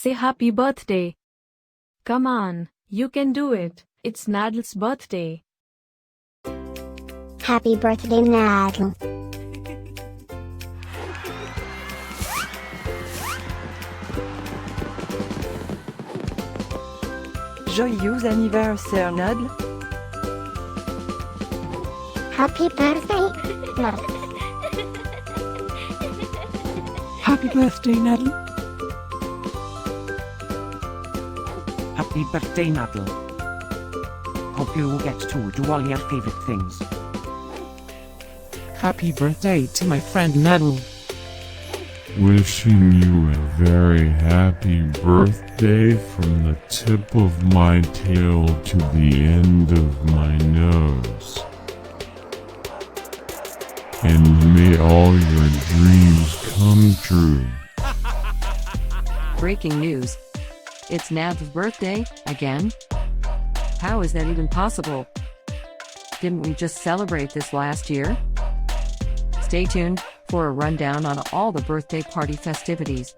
Say happy birthday. Come on, you can do it. It's Naďl's birthday. Happy birthday, Naďl. Joyeux anniversaire, Naďl. Happy birthday, Naďl. Happy birthday, Naďl. Happy birthday, Naďl. Hope you get to do all your favorite things. Happy birthday to my friend Naďl. Wishing you a very happy birthday from the tip of my tail to the end of my nose. And may all your dreams come true. Breaking news. It's Naďl's birthday, again? How is that even possible? Didn't we just celebrate this last year? Stay tuned for a rundown on all the birthday party festivities.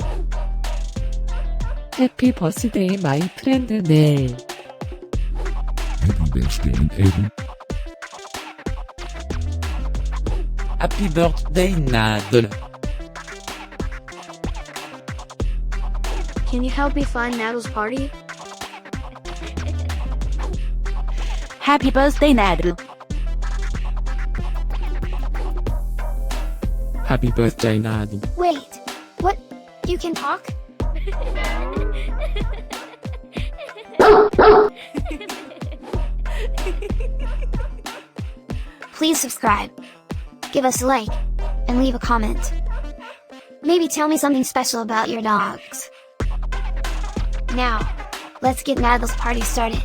Happy birthday, my friend Naďl. Happy birthday, Naďl. Happy birthday, Naďl. Can you help me find Naďl's party? Happy birthday, Naďl. Happy birthday, Naďl. Wait, what? You can talk? Please subscribe, give us a like, and leave a comment. Maybe tell me something special about your dogs. Now, let's get Naďl's party started.